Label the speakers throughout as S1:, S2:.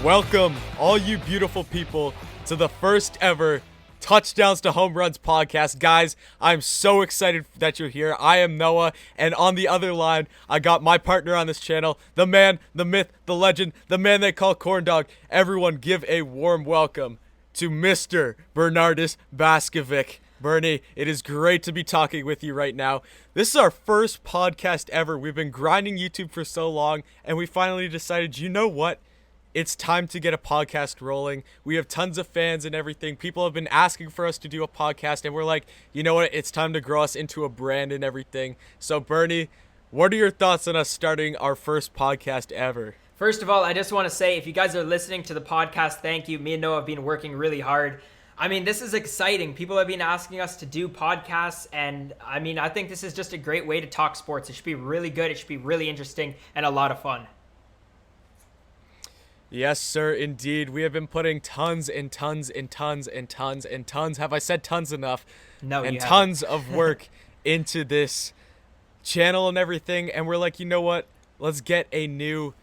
S1: Welcome, all you beautiful people, to the first ever Touchdowns to Home Runs podcast. Guys, I'm so excited that you're here. I am Noah, and on the other line, I got my partner on this channel, the man, the myth, the legend, the man they call Corn Dog. Everyone give a warm welcome to Mr. Bernardus Baskovic. Bernie, it is great to be talking with you right now. This is our first podcast ever. We've been grinding YouTube for so long, and we finally decided, you know what? It's time to get a podcast rolling. We have tons of fans and everything. People have been asking for us to do a podcast, and we're like, you know what? It's time to grow us into a brand and everything. So, Bernie, what are your thoughts on us starting our first podcast ever?
S2: First of all, I just want to say, if you guys are listening to the podcast, thank you. Me and Noah have been working really hard. I mean, this is exciting. People have been asking us to do podcasts, and I mean, I think this is just a great way to talk sports. It should be really good. It should be really interesting and a lot of fun.
S1: Yes, sir, indeed. We have been putting tons and tons and tons and tons and tons. Have I said tons enough?
S2: No,
S1: and
S2: you
S1: tons of work into this channel and everything. And we're like, you know what? Let's get a new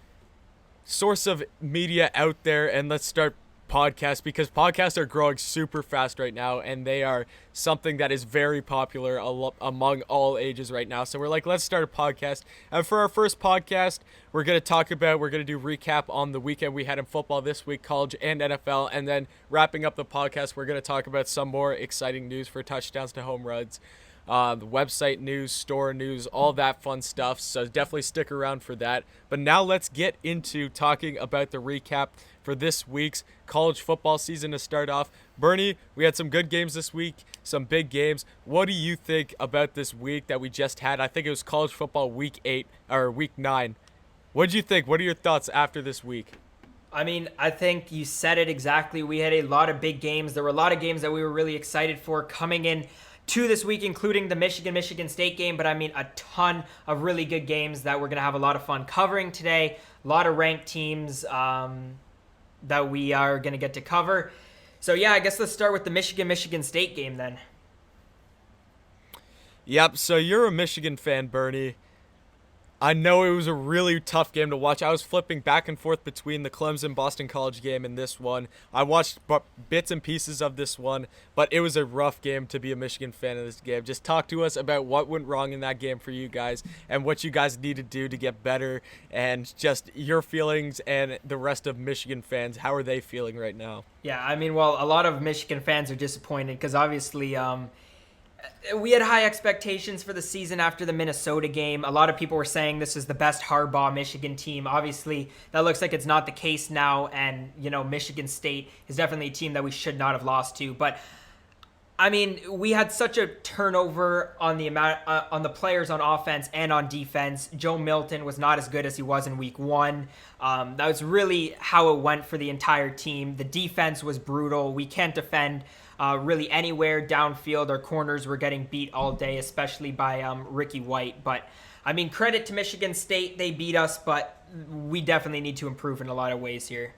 S1: source of media out there and let's start podcasts, because podcasts are growing super fast right now, and they are something that is very popular among all ages right now. So we're like, let's start a podcast. And for our first podcast, we're going to do recap on the weekend we had in football this week, college and NFL, and then wrapping up the podcast, we're going to talk about some more exciting news for touchdowns to home runs, the website news, store news, all that fun stuff. So definitely stick around for that. But now let's get into talking about the recap for this week's college football season to start off. Bernie, we had some good games this week, some big games. What do you think about this week that we just had? I think it was college football week 9. What did you think? What are your thoughts after this week?
S2: I mean, I think you said it exactly. We had a lot of big games. There were a lot of games that we were really excited for coming in to this week, including the Michigan State game, but I mean a ton of really good games that we're going to have a lot of fun covering today. A lot of ranked teams that we are going to get to cover. So yeah, I guess let's start with the Michigan State game then.
S1: Yep, so you're a Michigan fan, Bernie. I know it was a really tough game to watch. I was flipping back and forth between the Clemson-Boston College game and this one. I watched bits and pieces of this one, but it was a rough game to be a Michigan fan in this game. Just talk to us about what went wrong in that game for you guys and what you guys need to do to get better, and just your feelings and the rest of Michigan fans. How are they feeling right now?
S2: Yeah, I mean, well, a lot of Michigan fans are disappointed because obviously we had high expectations for the season after the Minnesota game. A lot of people were saying this is the best Harbaugh Michigan team. Obviously, that looks like it's not the case now, and, you know, Michigan State is definitely a team that we should not have lost to. But, I mean, we had such a turnover on the amount on the players on offense and on defense. Joe Milton was not as good as he was in week 1. That was really how it went for the entire team. The defense was brutal. We can't defend really anywhere downfield. Our corners were getting beat all day, especially by Ricky White. But, I mean, credit to Michigan State. They beat us, but we definitely need to improve in a lot of ways here.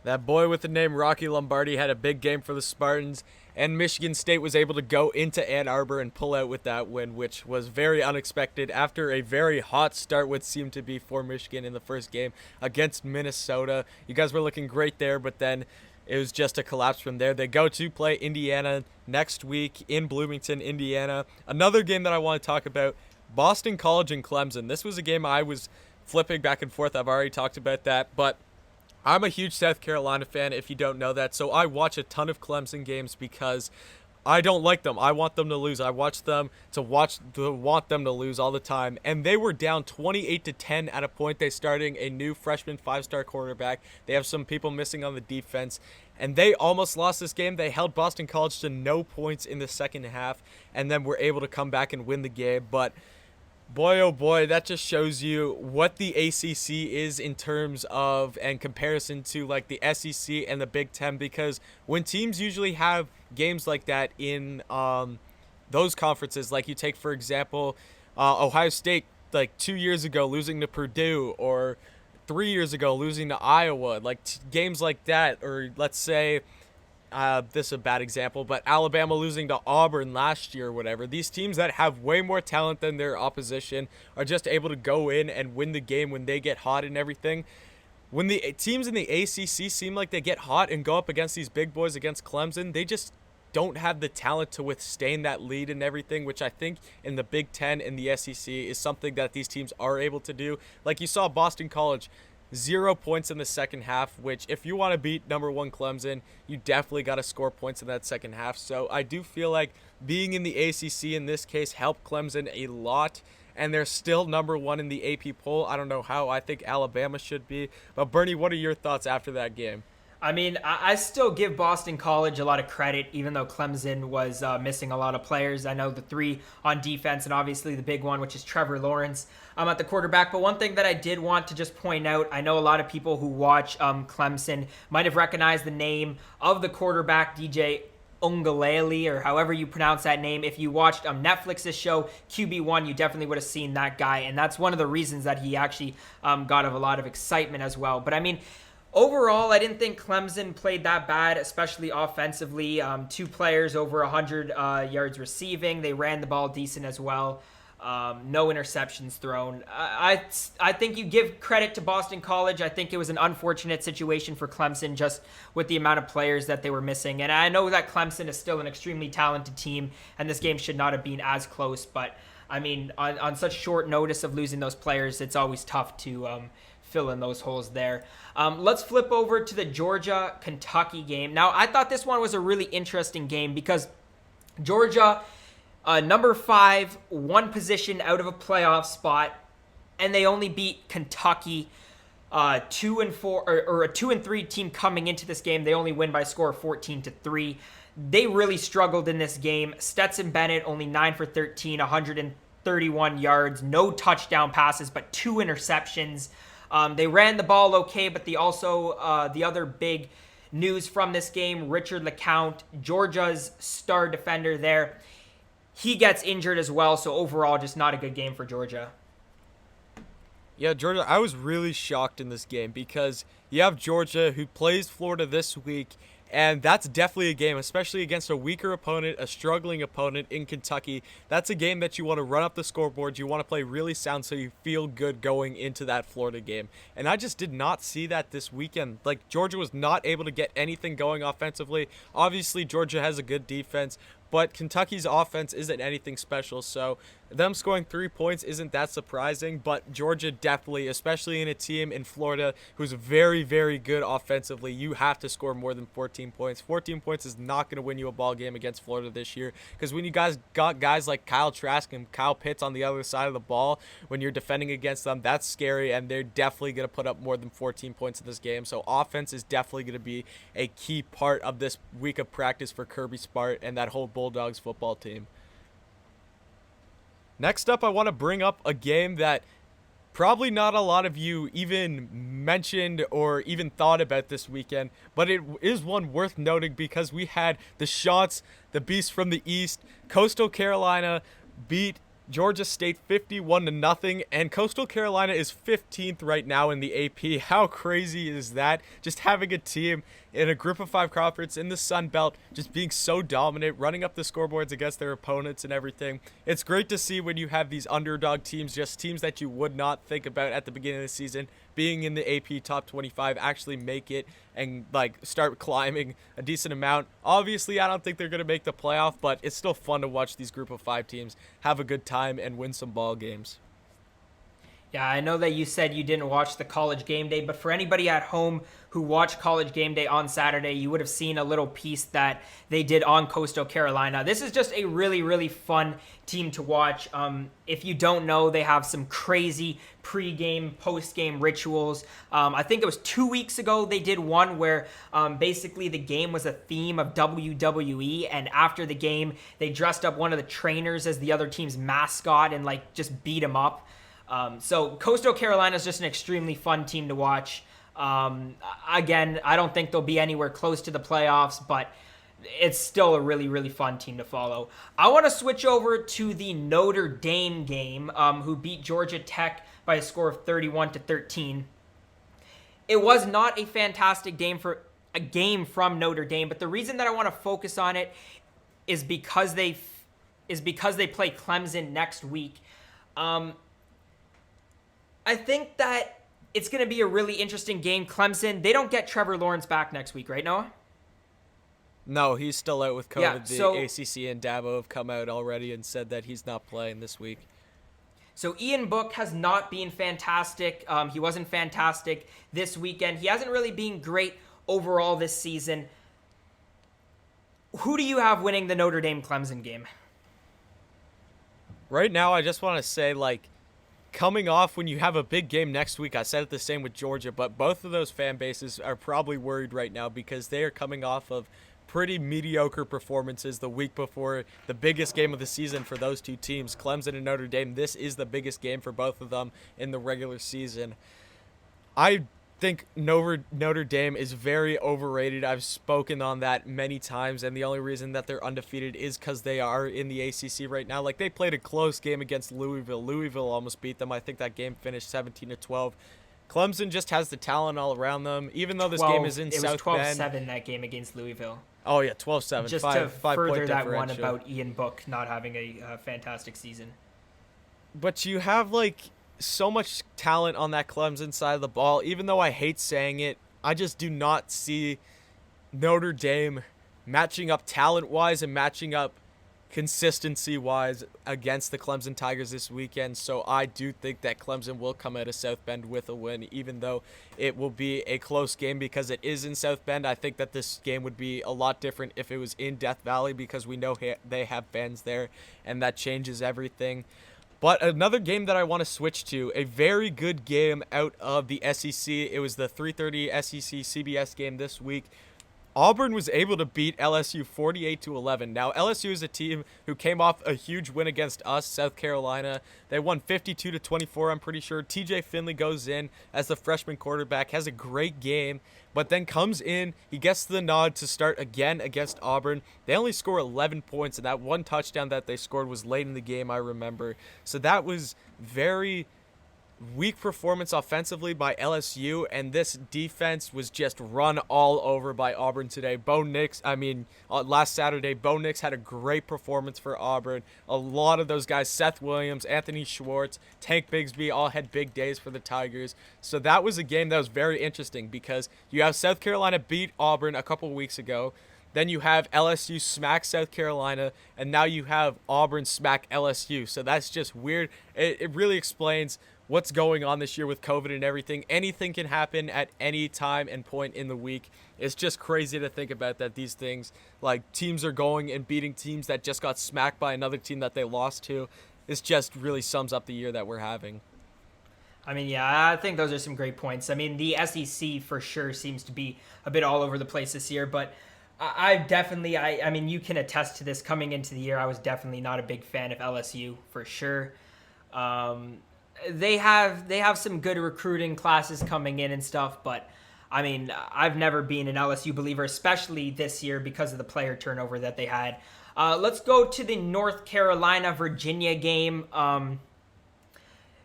S1: That boy with the name Rocky Lombardi had a big game for the Spartans, and Michigan State was able to go into Ann Arbor and pull out with that win, which was very unexpected after a very hot start, what seemed to be for Michigan in the first game against Minnesota. You guys were looking great there, but then it was just a collapse from there. They go to play Indiana next week in Bloomington, Indiana. Another game that I want to talk about, Boston College and Clemson. This was a game I was flipping back and forth. I've already talked about that, but I'm a huge South Carolina fan, if you don't know that, so I watch a ton of Clemson games because I don't like them. I want them to lose. I want them to lose all the time. And they were down 28-10 at a point. They starting a new freshman 5-star quarterback. They have some people missing on the defense, and they almost lost this game. They held Boston College to no points in the second half, and then were able to come back and win the game. But boy, oh boy, that just shows you what the ACC is in terms of, and comparison to like the SEC and the Big Ten, because when teams usually have games like that in those conferences, like you take, for example, Ohio State, like 2 years ago losing to Purdue, or 3 years ago losing to Iowa, like games like that, or let's say, this is a bad example, but Alabama losing to Auburn last year or whatever. These teams that have way more talent than their opposition are just able to go in and win the game when they get hot and everything. when the teams in the ACC seem like they get hot and go up against these big boys against Clemson, they just don't have the talent to withstand that lead and everything, which I think in the Big Ten and the SEC is something that these teams are able to do. Like you saw Boston College, 0 points in the second half, which if you want to beat number one Clemson, you definitely got to score points in that second half. So I do feel like being in the ACC in this case helped Clemson a lot. And they're still number one in the AP poll. I don't know how. I think Alabama should be. But Bernie, what are your thoughts after that game?
S2: I mean, I still give Boston College a lot of credit, even though Clemson was missing a lot of players. I know the three on defense and obviously the big one, which is Trevor Lawrence at the quarterback. But one thing that I did want to just point out, I know a lot of people who watch Clemson might have recognized the name of the quarterback, DJ Ungalele, or however you pronounce that name. If you watched Netflix's show QB1, you definitely would have seen that guy, and that's one of the reasons that he actually got a lot of excitement as well. But I mean, overall, I didn't think Clemson played that bad, especially offensively. Two players over 100 yards receiving. They ran the ball decent as well. No interceptions thrown. I think you give credit to Boston College. I think it was an unfortunate situation for Clemson just with the amount of players that they were missing. And I know that Clemson is still an extremely talented team, and this game should not have been as close. But, I mean, on such short notice of losing those players, it's always tough to fill in those holes there. Let's flip over to the Georgia-Kentucky game. Now, I thought this one was a really interesting game because Georgia, number 5, one position out of a playoff spot, and they only beat Kentucky, 2-4 or a 2-3 team coming into this game. They only win by a score of 14-3. They really struggled in this game. Stetson Bennett only 9 for 13, 131 yards, no touchdown passes, but 2 interceptions. They ran the ball okay, but the other big news from this game, Richard LeCounte, Georgia's star defender there, he gets injured as well, so overall just not a good game for Georgia.
S1: Yeah, Georgia, I was really shocked in this game because you have Georgia who plays Florida this week, and that's definitely a game, especially against a weaker opponent, a struggling opponent in Kentucky. That's a game that you want to run up the scoreboard. You want to play really sound so you feel good going into that Florida game. And I just did not see that this weekend. Like, Georgia was not able to get anything going offensively. Obviously, Georgia has a good defense, but Kentucky's offense isn't anything special, so them scoring 3 points isn't that surprising, but Georgia definitely, especially in a team in Florida who's very, very good offensively, you have to score more than 14 points. 14 points is not going to win you a ball game against Florida this year, because when you guys got guys like Kyle Trask and Kyle Pitts on the other side of the ball, when you're defending against them, that's scary, and they're definitely going to put up more than 14 points in this game, so offense is definitely going to be a key part of this week of practice for Kirby Smart and that whole Bulldogs football team. Next up, I want to bring up a game that probably not a lot of you even mentioned or even thought about this weekend, but it is one worth noting because we had the Shots, the Beast from the East. Coastal Carolina beat Georgia State 51-0, and Coastal Carolina is 15th right now in the AP. How crazy is that? Just having a team in a group of 5 conference in the Sun Belt just being so dominant, running up the scoreboards against their opponents and everything. It's great to see when you have these underdog teams, just teams that you would not think about at the beginning of the season, being in the AP top 25, actually make it and like start climbing a decent amount. Obviously, I don't think they're going to make the playoff, but it's still fun to watch these group of 5 teams have a good time and win some ball games.
S2: Yeah, I know that you said you didn't watch the College Game Day, but for anybody at home who watched College Game Day on Saturday, you would have seen a little piece that they did on Coastal Carolina. This is just a really, really fun team to watch. If you don't know, they have some crazy pre-game, post-game rituals. I think it was 2 weeks ago they did one where basically the game was a theme of WWE, and after the game, they dressed up one of the trainers as the other team's mascot and like just beat him up. So Coastal Carolina is just an extremely fun team to watch. Again, I don't think they'll be anywhere close to the playoffs, but it's still a really, really fun team to follow. I want to switch over to the Notre Dame game, who beat Georgia Tech by a score of 31-13. It was not a fantastic game from Notre Dame, but the reason that I want to focus on it is because they play Clemson next week. I think that it's going to be a really interesting game. Clemson, they don't get Trevor Lawrence back next week, right, Noah?
S1: No, he's still out with COVID.
S2: Yeah, so
S1: the ACC and Dabo have come out already and said that he's not playing this week.
S2: So Ian Book has not been fantastic. He wasn't fantastic this weekend. He hasn't really been great overall this season. Who do you have winning the Notre Dame-Clemson game?
S1: Right now, I just want to say, like, coming off when you have a big game next week, I said it the same with Georgia, but both of those fan bases are probably worried right now because they are coming off of pretty mediocre performances the week before the biggest game of the season for those two teams, Clemson and Notre Dame. This is the biggest game for both of them in the regular season. I think Notre Dame is very overrated. I've spoken on that many times, and the only reason that they're undefeated is because they are in the ACC right now. Like, they played a close game against Louisville. Louisville almost beat them. I think that game finished 17-12. Clemson just has the talent all around them, even though this game is in South Bend.
S2: It was 12-7 that game against Louisville.
S1: Oh, yeah, 12-7.
S2: Just
S1: to
S2: further that one about Ian Book not having a fantastic season.
S1: But you have, like, so much talent on that Clemson side of the ball. Even though I hate saying it, I just do not see Notre Dame matching up talent-wise and matching up consistency-wise against the Clemson Tigers this weekend. So I do think that Clemson will come out of South Bend with a win, even though it will be a close game because it is in South Bend. I think that this game would be a lot different if it was in Death Valley because we know they have fans there, and that changes everything. But another game that I want to switch to, a very good game out of the SEC. It was the 3:30 SEC CBS game this week. Auburn was able to beat LSU 48-11. Now, LSU is a team who came off a huge win against us, South Carolina. They won 52-24, I'm pretty sure. TJ Finley goes in as the freshman quarterback, has a great game, but then comes in. He gets the nod to start again against Auburn. They only score 11 points, and that one touchdown that they scored was late in the game, I remember. So that was very weak performance offensively by LSU, and this defense was just run all over by Auburn today. Last Saturday, Bo Nix had a great performance for Auburn. A lot of those guys, Seth Williams, Anthony Schwartz, Tank Bigsby, all had big days for the Tigers. So that was a game that was very interesting because you have South Carolina beat Auburn a couple weeks ago. Then you have LSU smack South Carolina, and now you have Auburn smack LSU. So that's just weird. It really explains what's going on this year with COVID and everything. Anything can happen at any time and point in the week. It's just crazy to think about that these things, like teams are going and beating teams that just got smacked by another team that they lost to. It just really sums up the year that we're having.
S2: I mean, yeah, I think those are some great points. I mean, the SEC for sure seems to be a bit all over the place this year, but I mean, you can attest to this. Coming into the year, I was definitely not a big fan of LSU for sure. They have some good recruiting classes coming in and stuff, but I mean, I've never been an LSU believer, especially this year because of the player turnover that they had. Let's go to the North Carolina-Virginia game.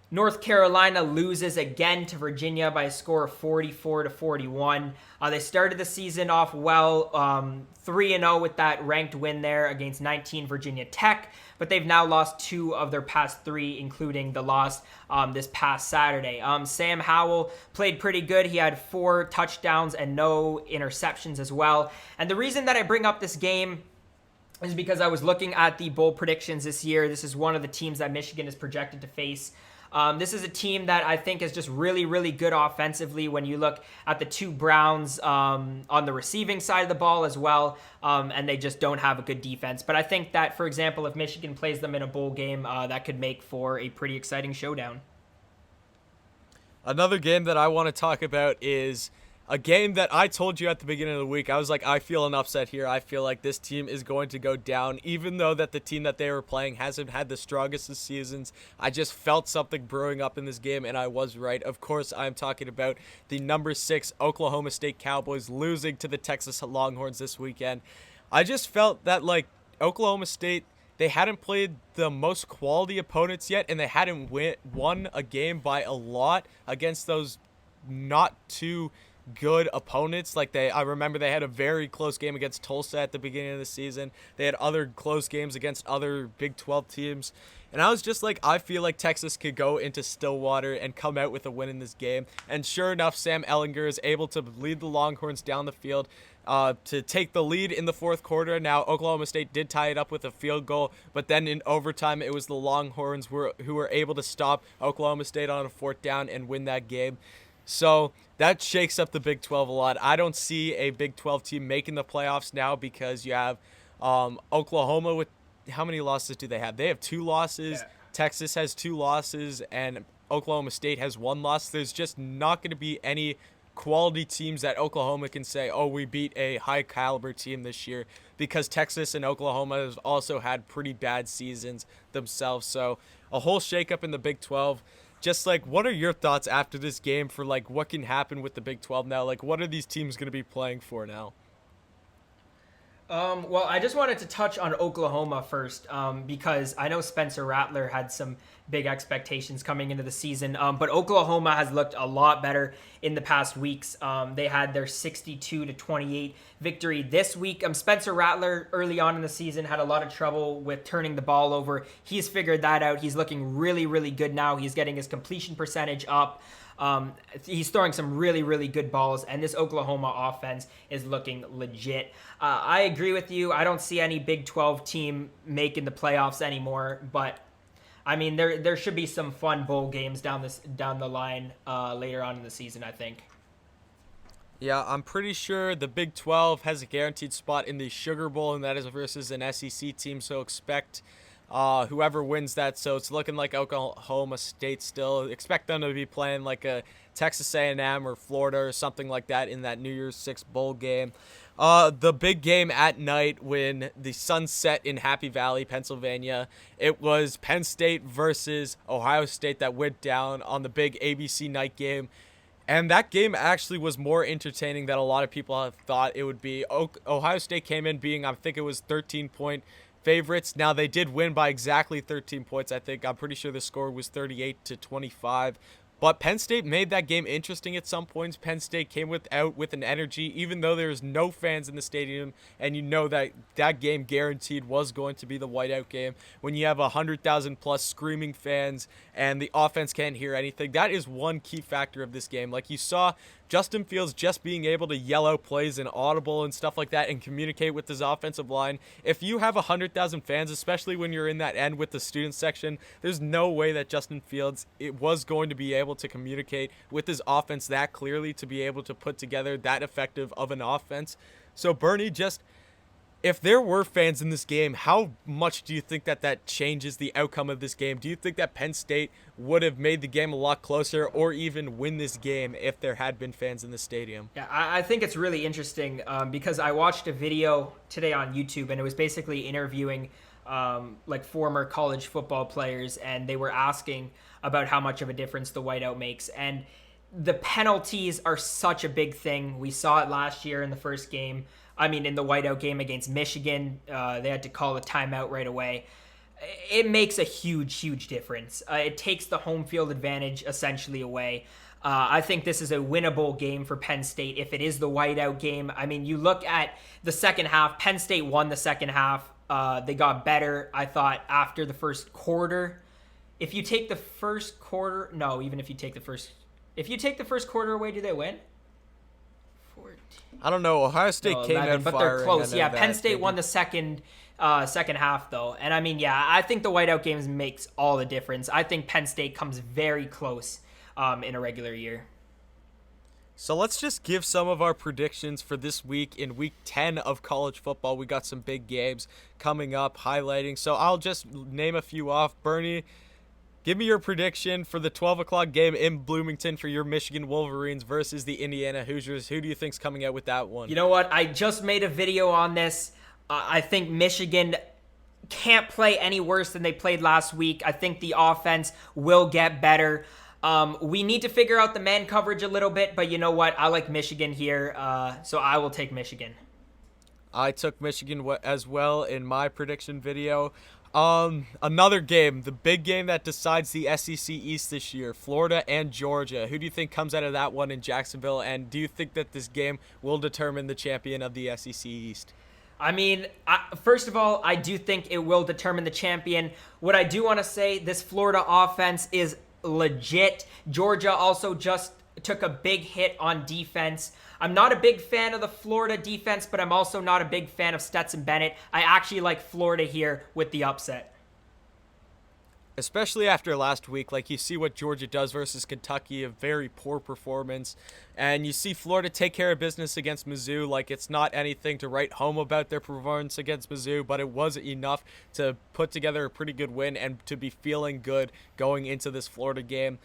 S2: North Carolina loses again to Virginia by a score of 44-41. They started the season off well, 3-0 with that ranked win there against 19 Virginia Tech, but they've now lost 2 of their past 3, including the loss this past Saturday. Sam Howell played pretty good. He had 4 touchdowns and no interceptions as well. And the reason that I bring up this game is because I was looking at the bowl predictions this year. This is one of the teams that Michigan is projected to face. This is a team that I think is just really, really good offensively when you look at the 2 Browns on the receiving side of the ball as well, and they just don't have a good defense. But I think that, for example, if Michigan plays them in a bowl game, that could make for a pretty exciting showdown.
S1: Another game that I want to talk about is a game that I told you at the beginning of the week. I was like, I feel an upset here. I feel like this team is going to go down, even though that the team that they were playing hasn't had the strongest of seasons. I just felt something brewing up in this game, and I was right. Of course, I'm talking about the number 6 Oklahoma State Cowboys losing to the Texas Longhorns this weekend. I just felt that, like, Oklahoma State, they hadn't played the most quality opponents yet, and they hadn't won a game by a lot against those not too good opponents. Like I remember they had a very close game against Tulsa at the beginning of the season. They had other close games against other Big 12 teams. And I was just like, I feel like Texas could go into Stillwater and come out with a win in this game. And sure enough, Sam Ehlinger is able to lead the Longhorns down the field to take the lead in the fourth quarter. Now, Oklahoma State did tie it up with a field goal, but then in overtime, it was the Longhorns who were able to stop Oklahoma State on a fourth down and win that game. So that shakes up the Big 12 a lot. I don't see a Big 12 team making the playoffs now because you have Oklahoma with how many losses do they have? They have 2 losses. Yeah. Texas has 2 losses, and Oklahoma State has 1 loss. There's just not going to be any quality teams that Oklahoma can say, oh, we beat a high caliber team this year, because Texas and Oklahoma have also had pretty bad seasons themselves. So a whole shakeup in the Big 12. Just like, what are your thoughts after this game for like what can happen with the Big 12 now? Like, what are these teams going to be playing for now?
S2: Well, I just wanted to touch on Oklahoma first, because I know Spencer Rattler had some big expectations coming into the season, but Oklahoma has looked a lot better in the past weeks. They had their 62-28 victory this week. Spencer Rattler early on in the season had a lot of trouble with turning the ball over. He's figured that out. He's looking really, really good now. He's getting his completion percentage up. He's throwing some really, really good balls, and this Oklahoma offense is looking legit. I agree with you. I don't see any Big 12 team making the playoffs anymore, but I mean, there should be some fun bowl games down the line later on in the season, I think.
S1: Yeah, I'm pretty sure the Big 12 has a guaranteed spot in the Sugar Bowl, and that is versus an SEC team, so expect whoever wins that. So it's looking like Oklahoma State still. Expect them to be playing like a Texas A&M or Florida or something like that in that New Year's Six bowl game. The big game at night when the sun set in Happy Valley, Pennsylvania, it was Penn State versus Ohio State that went down on the big ABC night game. And that game actually was more entertaining than a lot of people have thought it would be. Ohio State came in being, I think it was 13-point favorites. Now, they did win by exactly 13 points, I think. I'm pretty sure the score was 38-25. But Penn State made that game interesting at some points. Penn State came with an energy, even though there was no fans in the stadium, and you know that that game guaranteed was going to be the whiteout game. When you have 100,000 plus screaming fans and the offense can't hear anything, that is one key factor of this game. Like you saw, Justin Fields just being able to yell out plays and audible and stuff like that and communicate with his offensive line. If you have 100,000 fans, especially when you're in that end with the student section, there's no way that Justin Fields was going to be able to communicate with his offense that clearly to be able to put together that effective of an offense. So Bernie, just if there were fans in this game, how much do you think that changes the outcome of this game? Do you think that Penn State would have made the game a lot closer or even win this game if there had been fans in the stadium?
S2: Yeah, I think it's really interesting because I watched a video today on YouTube, and it was basically interviewing like former college football players, and they were asking about how much of a difference the whiteout makes. And the penalties are such a big thing. We saw it last year in the first game. I mean, in the whiteout game against Michigan, they had to call a timeout right away. It makes a huge, huge difference. It takes the home field advantage essentially away. I think this is a winnable game for Penn State if it is the whiteout game. I mean, you look at the second half, Penn State won the second half. They got better, I thought, after the first quarter. If you take the first quarter, no, even if you take the first, if you take the first quarter away, do they win? 14.
S1: I don't know. Ohio State came out
S2: but they're close. Yeah, Penn State won the second half though, and I mean, yeah, I think the whiteout games makes all the difference. I think Penn State comes very close in a regular year.
S1: So let's just give some of our predictions for this week. In week 10 of college football, we got some big games coming up, highlighting. So I'll just name a few off. Bernie, give me your prediction for the 12 o'clock game in Bloomington for your Michigan Wolverines versus the Indiana Hoosiers. Who do you think's coming out with that one?
S2: You know what? I just made a video on this. I think Michigan can't play any worse than they played last week. I think the offense will get better. We need to figure out the man coverage a little bit, but you know what? I like Michigan here, so I will take Michigan.
S1: I took Michigan as well in my prediction video. Another game, the big game that decides the SEC East this year, Florida and Georgia. Who do you think comes out of that one in Jacksonville? And do you think that this game will determine the champion of the SEC East?
S2: I mean, first of all, I do think it will determine the champion. What I do want to say, this Florida offense is legit. Georgia also just took a big hit on defense. I'm not a big fan of the Florida defense, but I'm also not a big fan of Stetson Bennett. I actually like Florida here with the upset.
S1: Especially after last week, like you see what Georgia does versus Kentucky, a very poor performance. And you see Florida take care of business against Mizzou. Like, it's not anything to write home about their performance against Mizzou, but it was enough to put together a pretty good win and to be feeling good going into this Florida game.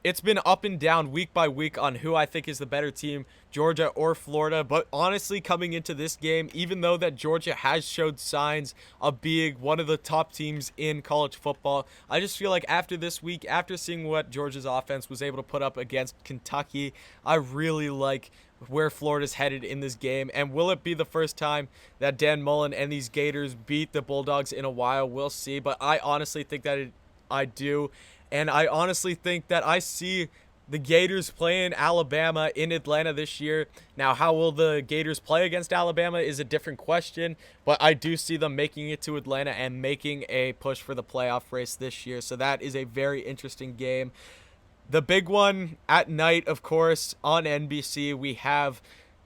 S1: It's been up and down week by week on who I think is the better team, Georgia or Florida. But honestly, coming into this game, even though that Georgia has showed signs of being one of the top teams in college football, I just feel like after this week, after seeing what Georgia's offense was able to put up against Kentucky, I really like where Florida's headed in this game. And will it be the first time that Dan Mullen and these Gators beat the Bulldogs in a while? We'll see. But I honestly think that I do. And I honestly think that I see the Gators playing Alabama in Atlanta this year. Now, how will the Gators play against Alabama is a different question, but I do see them making it to Atlanta and making a push for the playoff race this year. So that is a very interesting game. The big one at night, of course, on NBC, we have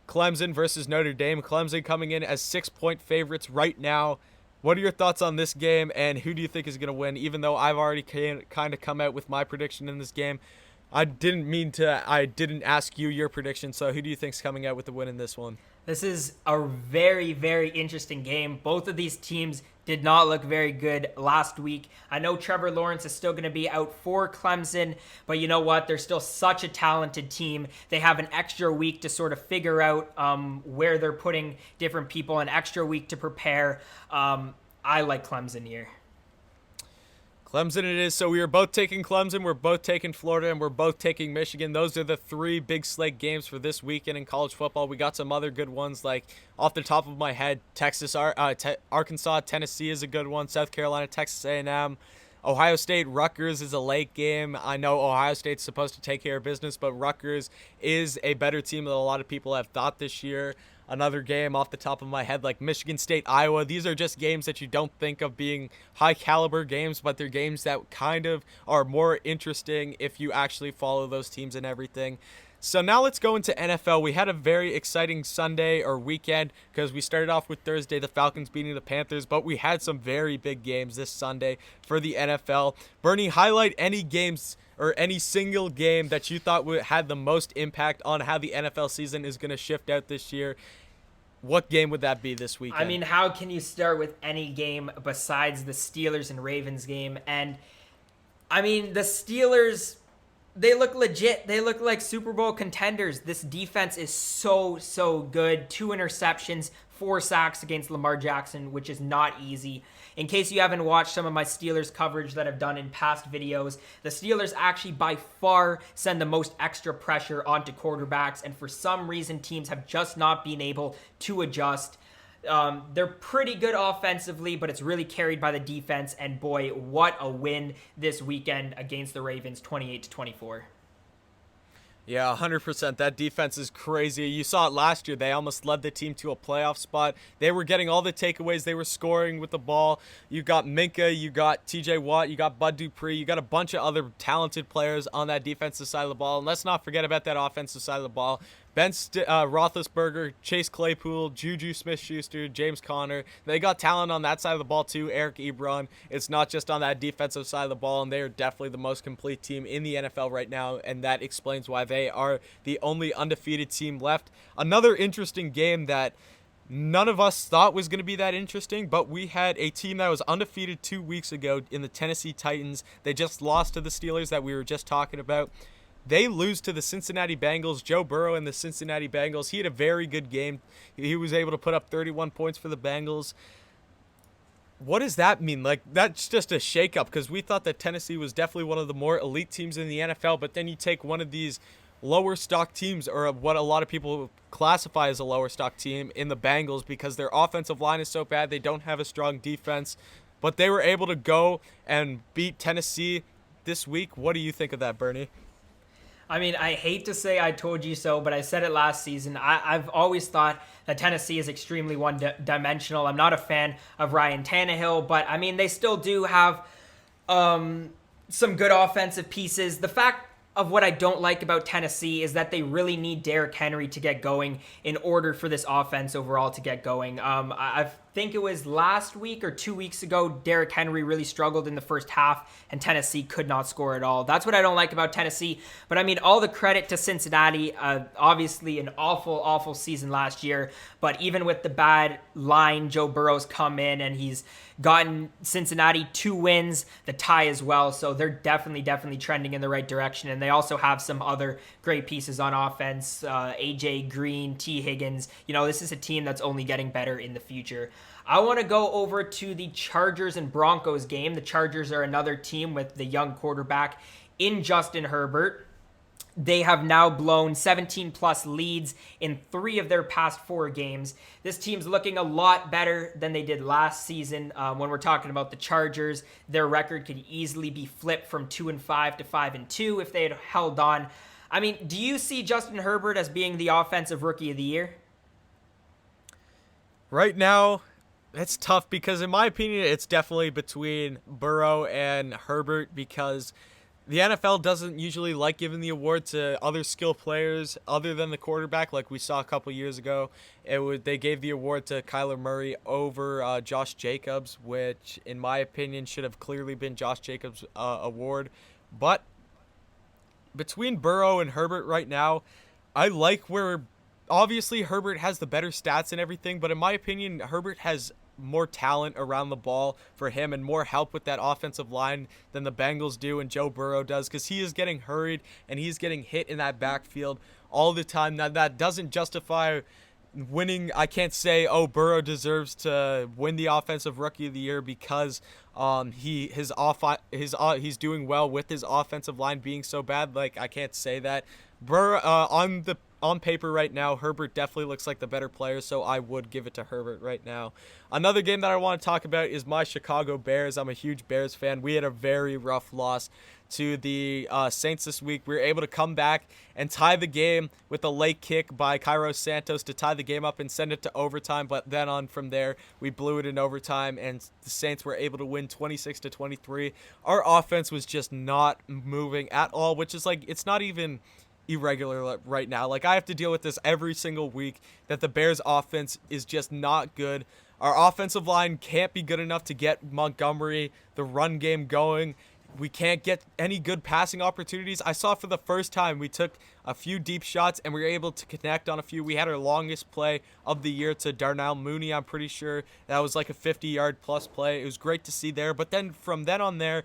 S1: Clemson versus Notre Dame. Clemson coming in as 6-point favorites right now. What are your thoughts on this game, and who do you think is going to win? Even though I've already kind of come out with my prediction in this game, I didn't ask you your prediction, so who do you think is coming out with the win in this one?
S2: This is a very, very interesting game. Both of these teams did not look very good last week. I know Trevor Lawrence is still going to be out for Clemson, but you know what? They're still such a talented team. They have an extra week to sort of figure out where they're putting different people, an extra week to prepare. I like Clemson here.
S1: Clemson it is. So we are both taking Clemson, we're both taking Florida, and we're both taking Michigan. Those are the three big slate games for this weekend in college football. We got some other good ones, like off the top of my head, Arkansas, Tennessee is a good one. South Carolina, Texas A&M. Ohio State, Rutgers is a late game. I know Ohio State's supposed to take care of business, but Rutgers is a better team than a lot of people have thought this year. Another game off the top of my head, like Michigan State, Iowa. These are just games that you don't think of being high-caliber games, but they're games that kind of are more interesting if you actually follow those teams and everything. So now let's go into NFL. We had a very exciting Sunday or weekend because we started off with Thursday, the Falcons beating the Panthers, but we had some very big games this Sunday for the NFL. Bernie, highlight any games or any single game that you thought had the most impact on how the NFL season is going to shift out this year. What game would that be this weekend?
S2: I mean, how can you start with any game besides the Steelers and Ravens game? And, I mean, the Steelers, they look legit. They look like Super Bowl contenders. This defense is so good. 2 interceptions, 4 sacks against Lamar Jackson, which is not easy. In case you haven't watched some of my Steelers coverage that I've done in past videos, the Steelers actually by far send the most extra pressure onto quarterbacks, and for some reason teams have just not been able to adjust. They're pretty good offensively, but it's really carried by the defense, and boy, what a win this weekend against the Ravens, 28-24.
S1: Yeah, 100%. That defense is crazy. You saw it last year. They almost led the team to a playoff spot. They were getting all the takeaways. They were scoring with the ball. You got Minka, you got TJ Watt, you got Bud Dupree. You got a bunch of other talented players on that defensive side of the ball. And let's not forget about that offensive side of the ball. Ben Roethlisberger, Chase Claypool, Juju Smith-Schuster, James Conner. They got talent on that side of the ball too, Eric Ebron. It's not just on that defensive side of the ball, and they are definitely the most complete team in the NFL right now, and that explains why they are the only undefeated team left. Another interesting game that none of us thought was going to be that interesting, but we had a team that was undefeated 2 weeks ago in the Tennessee Titans. They just lost to the Steelers that we were just talking about. They lose to the Cincinnati Bengals. Joe Burrow and the Cincinnati Bengals. He had a very good game. He was able to put up 31 points for the Bengals. What does that mean? Like, that's just a shakeup because we thought that Tennessee was definitely one of the more elite teams in the NFL, but then you take one of these lower stock teams, or what a lot of people classify as a lower stock team, in the Bengals because their offensive line is so bad. They don't have a strong defense. but they were able to go and beat Tennessee this week. What do you think of that, Bernie?
S2: I mean, I hate to say I told you so, but I said it last season. I've always thought that Tennessee is extremely one-dimensional. I'm not a fan of Ryan Tannehill, but I mean, they still do have some good offensive pieces. The fact of what I don't like about Tennessee is that they really need Derrick Henry to get going in order for this offense overall to get going. I think it was last week or 2 weeks ago, Derrick Henry really struggled in the first half and Tennessee could not score at all. That's what I don't like about Tennessee. But I mean, all the credit to Cincinnati. Obviously an awful season last year. But even with the bad line, Joe Burrow's come in and he's gotten Cincinnati 2 wins, the tie as well. So they're definitely trending in the right direction. And they also have some other great pieces on offense. AJ Green, T. Higgins. You know, this is a team that's only getting better in the future. I want to go over to the Chargers and Broncos game. The Chargers are another team with the young quarterback in Justin Herbert. They have now blown 17-plus leads in 3 of their past 4 games. This team's looking a lot better than they did last season. When we're talking about the Chargers, their record could easily be flipped from 2-5 to 5-2 if they had held on. I mean, do you see Justin Herbert as being the offensive rookie of the year?
S1: Right now, it's tough because, in my opinion, it's definitely between Burrow and Herbert because the NFL doesn't usually like giving the award to other skill players other than the quarterback, like we saw a couple years ago. They gave the award to Kyler Murray over Josh Jacobs, which, in my opinion, should have clearly been Josh Jacobs' award. But between Burrow and Herbert right now, I like where obviously Herbert has the better stats and everything, but in my opinion, Herbert has more talent around the ball for him and more help with that offensive line than the Bengals do and Joe Burrow does, because he is getting hurried and he's getting hit in that backfield all the time. Now, that doesn't justify winning. I can't say, oh, Burrow deserves to win the offensive rookie of the year because he's doing well with his offensive line being so bad. Like, I can't say that. Burrow on paper right now, Herbert definitely looks like the better player, so I would give it to Herbert right now. Another game that I want to talk about is my Chicago Bears. I'm a huge Bears fan. We had a very rough loss to the Saints this week. We were able to come back and tie the game with a late kick by Cairo Santos to tie the game up and send it to overtime, but then on from there, we blew it in overtime, and the Saints were able to win 26-23. Our offense was just not moving at all, which is like, it's not even irregular right now. Like, I have to deal with this every single week that the Bears offense is just not good. Our offensive line can't be good enough to get Montgomery, the run game going. We can't get any good passing opportunities. I saw for the first time we took a few deep shots and we were able to connect on a few. We had our longest play of the year to Darnell Mooney, I'm pretty sure. That was like a 50-yard plus play. It was great to see there. But then from then on there,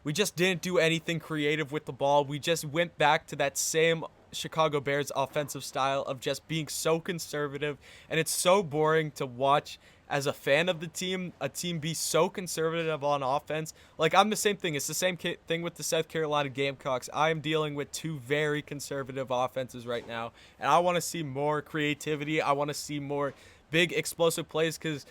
S1: we just didn't do anything creative with the ball. We just went back to that same Chicago Bears offensive style of just being so conservative. And it's so boring to watch as a fan of the team, a team be so conservative on offense. Like, I'm the same thing. It's the same thing with the South Carolina Gamecocks. I am dealing with 2 very conservative offenses right now. And I want to see more creativity. I want to see more big explosive plays because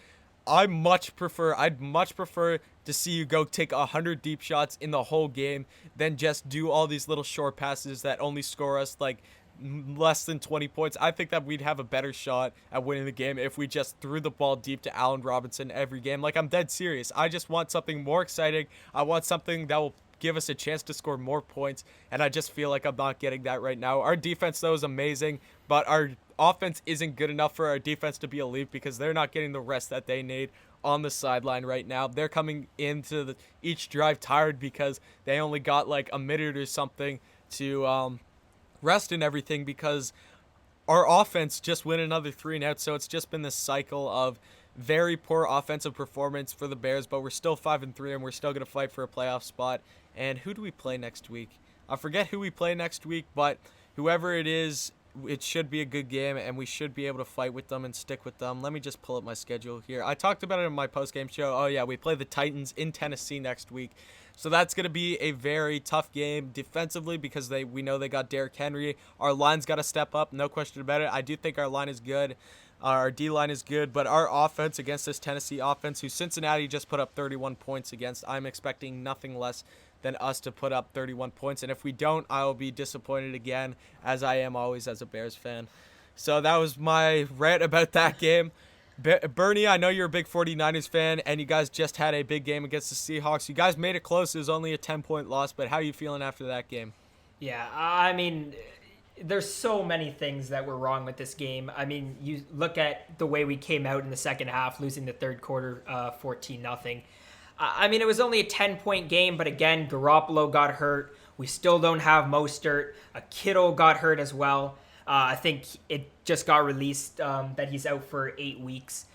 S1: I'd much prefer to see you go take 100 deep shots in the whole game than just do all these little short passes that only score us like less than 20 points. I think that we'd have a better shot at winning the game if we just threw the ball deep to Allen Robinson every game. Like, I'm dead serious. I just want something more exciting. I want something that will give us a chance to score more points, and I just feel like I'm not getting that right now. Our defense, though, is amazing, but our offense isn't good enough for our defense to be elite because they're not getting the rest that they need on the sideline right now. They're coming into each drive tired because they only got like a minute or something to rest and everything because our offense just went another 3 and out. So it's just been this cycle of very poor offensive performance for the Bears, but we're still 5-3 and we're still going to fight for a playoff spot. And who do we play next week? I forget who we play next week, but whoever it is, it should be a good game, and we should be able to fight with them and stick with them. Let me just pull up my schedule here. I talked about it in my post-game show. Oh, yeah, we play the Titans in Tennessee next week. So that's going to be a very tough game defensively because we know they got Derrick Henry. Our line's got to step up, no question about it. I do think our line is good. Our D-line is good, but our offense against this Tennessee offense, who Cincinnati just put up 31 points against, I'm expecting nothing less than us to put up 31 points. And if we don't, I will be disappointed again, as I am always as a Bears fan. So that was my rant about that game. Bernie, I know you're a big 49ers fan, and you guys just had a big game against the Seahawks. You guys made it close. It was only a 10-point loss, but how are you feeling after that game?
S2: Yeah, I mean, there's so many things that were wrong with this game. I mean, you look at the way we came out in the second half, losing the third quarter 14-0. I mean, it was only a 10-point game, but again, Garoppolo got hurt. We still don't have Mostert. Kittle got hurt as well. I think it just got released that he's out for 8 weeks.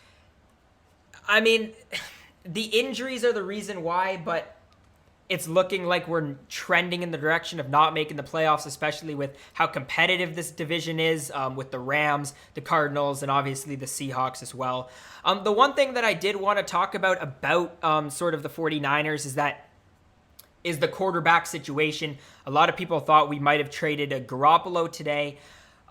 S2: I mean, the injuries are the reason why, but it's looking like we're trending in the direction of not making the playoffs, especially with how competitive this division is with the Rams, the Cardinals, and obviously the Seahawks as well. The one thing that I did want to talk about sort of the 49ers is the quarterback situation. A lot of people thought we might have traded a Garoppolo today.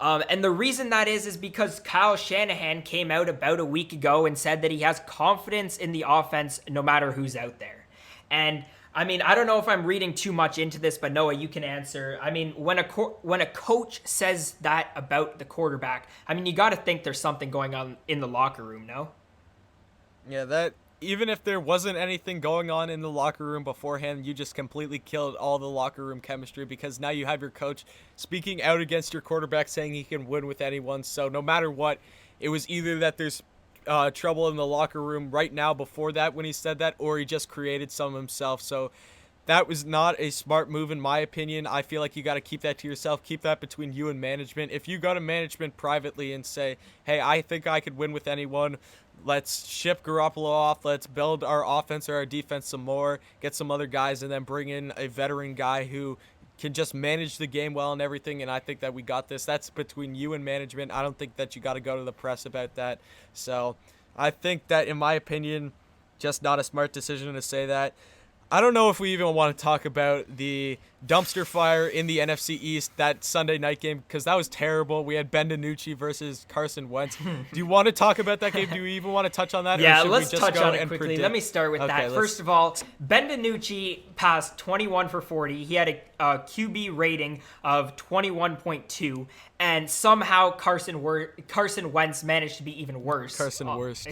S2: And the reason that is because Kyle Shanahan came out about a week ago and said that he has confidence in the offense no matter who's out there. And I mean, I don't know if I'm reading too much into this, but Noah, you can answer. I mean, when a coach says that about the quarterback, I mean, you got to think there's something going on in the locker room, no?
S1: Yeah, that even if there wasn't anything going on in the locker room beforehand, you just completely killed all the locker room chemistry, because now you have your coach speaking out against your quarterback, saying he can win with anyone. So no matter what, it was either that there's trouble in the locker room right now before that when he said that, or he just created some himself. So that was not a smart move in my opinion. I feel like you got to keep that to yourself. Keep that between you and management. If you go to management privately and say, hey, I think I could win with anyone, let's ship Garoppolo off, let's build our offense or our defense some more, get some other guys, and then bring in a veteran guy who can just manage the game well and everything, and I think that we got this. That's between you and management. I don't think that you got to go to the press about that. So I think that, in my opinion, just not a smart decision to say that. I don't know if we even want to talk about the dumpster fire in the NFC East, that Sunday night game, because that was terrible. We had Ben DiNucci versus Carson Wentz. Do you want to talk about that game? Do you even want to touch on that?
S2: Yeah, let's touch on it quickly. Let me start with that. First of all, Ben DiNucci passed 21 for 40. He had a QB rating of 21.2, and somehow Carson Wentz managed to be even worse.
S1: Worst.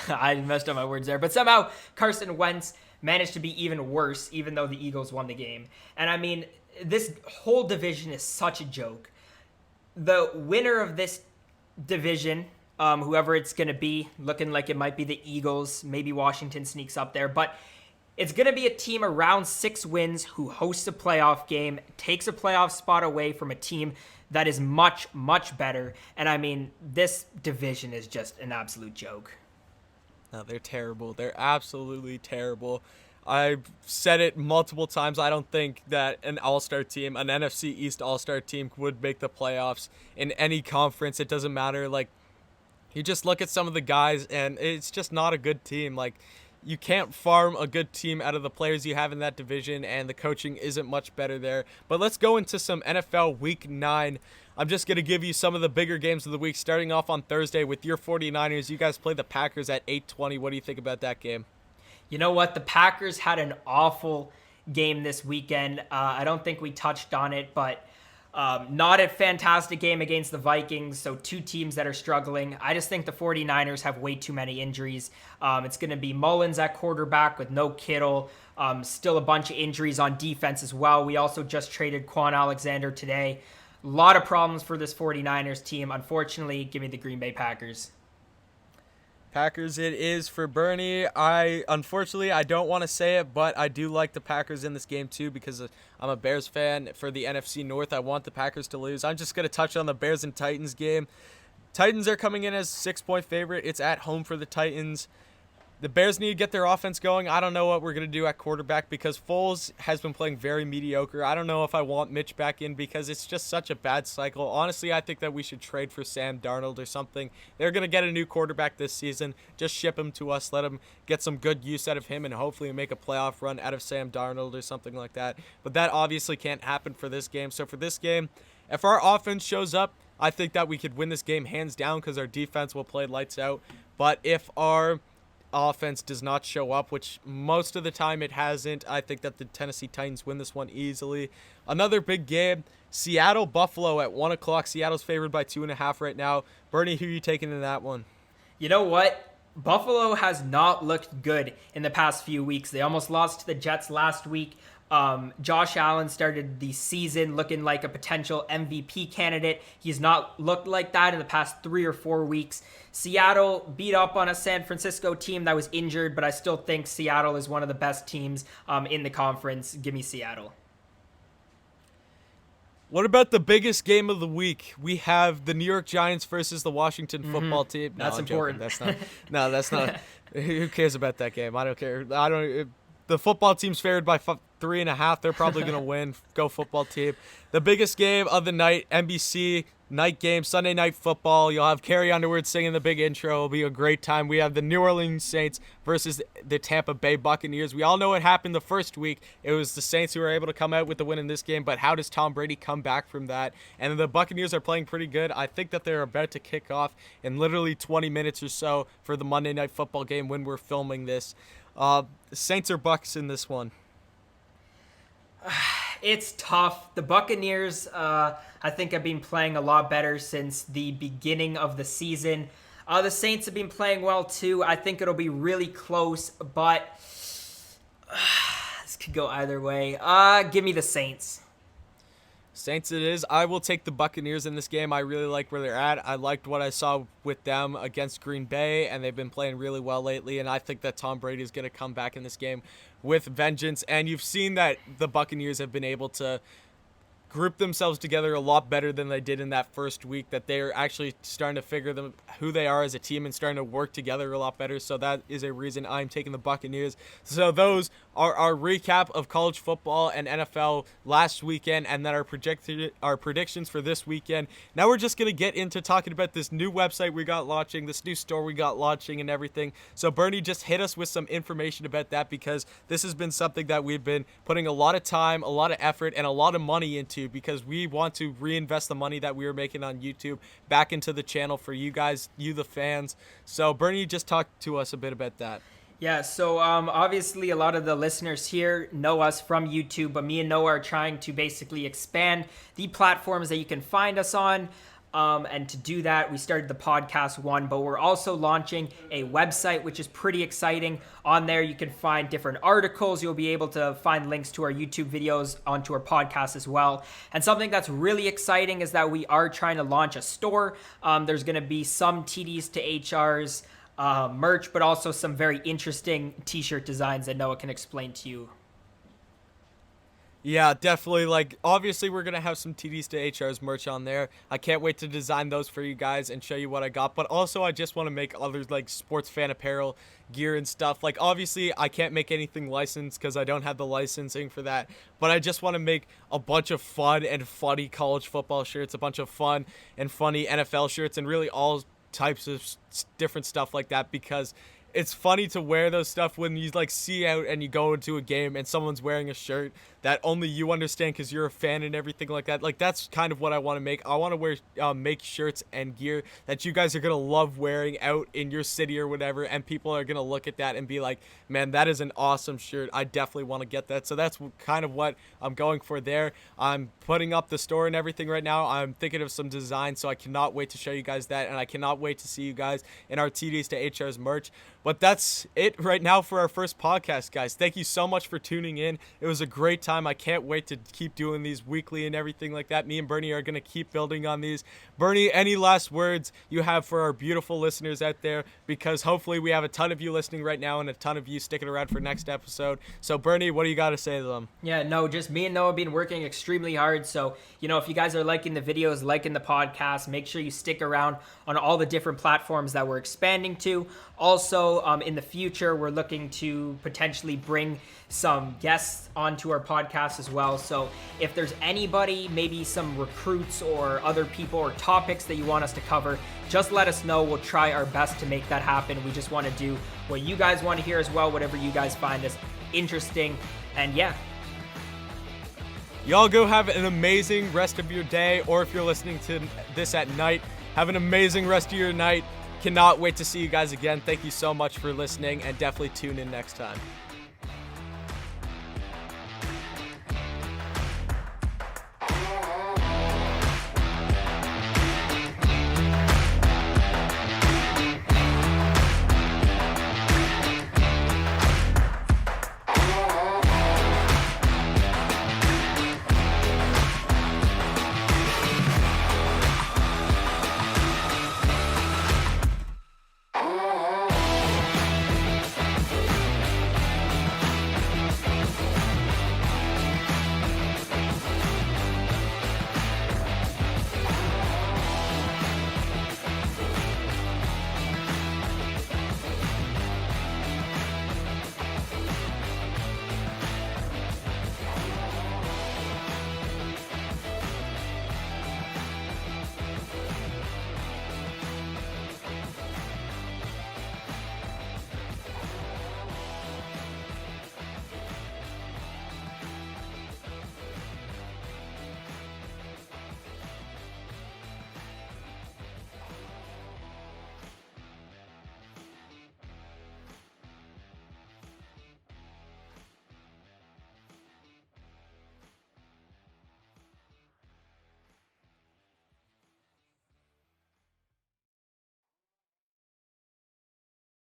S2: I messed up my words there. But somehow Carson Wentz managed to be even worse, even though the Eagles won the game. And I mean, this whole division is such a joke. The winner of this division, whoever it's going to be, looking like it might be the Eagles, maybe Washington sneaks up there, but it's going to be a team around 6 wins who hosts a playoff game, takes a playoff spot away from a team that is much, much better. And I mean, this division is just an absolute joke.
S1: No, they're terrible. They're absolutely terrible. I've said it multiple times. I don't think that an all-star team, an NFC East all-star team, would make the playoffs in any conference. It doesn't matter. Like, you just look at some of the guys, and it's just not a good team. Like, you can't farm a good team out of the players you have in that division, and the coaching isn't much better there. But let's go into some NFL Week 9. I'm just going to give you some of the bigger games of the week, starting off on Thursday with your 49ers. You guys play the Packers at 8:20. What do you think about that game?
S2: You know what? The Packers had an awful game this weekend. I don't think we touched on it, but not a fantastic game against the Vikings, so 2 teams that are struggling. I just think the 49ers have way too many injuries. It's going to be Mullins at quarterback with no Kittle. Still a bunch of injuries on defense as well. We also just traded Quan Alexander today. A lot of problems for this 49ers team. Unfortunately, give me the Green Bay Packers.
S1: Packers it is for Bernie. Unfortunately, I don't want to say it, but I do like the Packers in this game too, because I'm a Bears fan. For the NFC North, I want the Packers to lose. I'm just going to touch on the Bears and Titans game. Titans are coming in as 6-point favorite. It's at home for the Titans. The Bears need to get their offense going. I don't know what we're going to do at quarterback, because Foles has been playing very mediocre. I don't know if I want Mitch back in, because it's just such a bad cycle. Honestly, I think that we should trade for Sam Darnold or something. They're going to get a new quarterback this season. Just ship him to us. Let him get some good use out of him, and hopefully make a playoff run out of Sam Darnold or something like that. But that obviously can't happen for this game. So for this game, if our offense shows up, I think that we could win this game hands down because our defense will play lights out. But if our offense does not show up, which most of the time it hasn't, I think that the Tennessee Titans win this one easily. Another big game, Seattle Buffalo at 1 o'clock. Seattle's favored by 2.5 right now. Bernie, who are you taking in that one?
S2: You know what? Buffalo has not looked good in the past few weeks. They almost lost to the Jets last week. Josh Allen started the season looking like a potential MVP candidate. He's not looked like that in the past 3 or 4 weeks. Seattle beat up on a San Francisco team that was injured, but I still think Seattle is one of the best teams in the conference. Give me Seattle.
S1: What about the biggest game of the week? We have the New York Giants versus the Washington football team. No,
S2: That's important.
S1: That's not. No, that's not. Who cares about that game? I don't care. The football team's favored by 3.5. They're probably going to win. Go football team. The biggest game of the night, NBC night game, Sunday Night Football. You'll have Carrie Underwood singing the big intro. It'll be a great time. We have the New Orleans Saints versus the Tampa Bay Buccaneers. We all know what happened the first week. It was the Saints who were able to come out with the win in this game, but how does Tom Brady come back from that? And the Buccaneers are playing pretty good. I think that they're about to kick off in literally 20 minutes or so for the Monday Night Football game when we're filming this. Saints or Bucks in this one?
S2: It's tough. The Buccaneers, I think, have been playing a lot better since the beginning of the season. The Saints have been playing well, too. I think it'll be really close, but this could go either way. Give me the Saints.
S1: Saints it is. I will take the Buccaneers in this game. I really like where they're at. I liked what I saw with them against Green Bay, and they've been playing really well lately, and I think that Tom Brady is going to come back in this game with vengeance. And you've seen that the Buccaneers have been able to group themselves together a lot better than they did in that first week, that they're actually starting to figure them who they are as a team and starting to work together a lot better. So that is a reason I'm taking the Buccaneers. So those are our recap of college football and NFL last weekend, and then our predictions for this weekend. Now we're just going to get into talking about this new website we got launching, this new store we got launching and everything. So Bernie, just hit us with some information about that, because this has been something that we've been putting a lot of time, a lot of effort, and a lot of money into, because we want to reinvest the money that we were making on YouTube back into the channel for you guys, you the fans. So Bernie, just talk to us a bit about that.
S2: Yeah, so obviously a lot of the listeners here know us from YouTube, but me and Noah are trying to basically expand the platforms that you can find us on. And to do that, we started the podcast one, but we're also launching a website, which is pretty exciting. On there, you can find different articles. You'll be able to find links to our YouTube videos onto our podcast as well. And something that's really exciting is that we are trying to launch a store. There's going to be some TDS2HRS merch, but also some very interesting t-shirt designs that Noah can explain to you.
S1: Yeah, definitely. Like, obviously, we're going to have some TDS2HRS merch on there. I can't wait to design those for you guys and show you what I got. But also, I just want to make other, like, sports fan apparel gear and stuff. Like, obviously, I can't make anything licensed because I don't have the licensing for that. But I just want to make a bunch of fun and funny college football shirts, a bunch of fun and funny NFL shirts, and really all types of different stuff like that, because it's funny to wear those stuff when you like see out and you go into a game and someone's wearing a shirt that only you understand because you're a fan and everything like that. Like, that's kind of what I want to make. I want to wear make shirts and gear that you guys are going to love wearing out in your city or whatever, and people are going to look at that and be like, man, that is an awesome shirt. I definitely want to get that. So that's kind of what I'm going for there. I'm putting up the store and everything right now. I'm thinking of some designs, so I cannot wait to show you guys that, and I cannot wait to see you guys in our TDS2HRS merch. But that's it right now for our first podcast, guys. Thank you so much for tuning in. It was a great time. I can't wait to keep doing these weekly and everything like that. Me and Bernie are going to keep building on these. Bernie, any last words you have for our beautiful listeners out there? Because hopefully we have a ton of you listening right now and a ton of you sticking around for next episode. So, Bernie, what do you got to say to them?
S2: Yeah, no, just me and Noah have been working extremely hard. So, if you guys are liking the videos, liking the podcast, make sure you stick around on all the different platforms that we're expanding to. Also, in the future, we're looking to potentially bring some guests onto our podcast as well. So if there's anybody, maybe some recruits or other people or topics that you want us to cover, just let us know. We'll try our best to make that happen. We just want to do what you guys want to hear as well, whatever you guys find us interesting. And yeah.
S1: Y'all go have an amazing rest of your day, or if you're listening to this at night, have an amazing rest of your night. Cannot wait to see you guys again. Thank you so much for listening, and definitely tune in next time.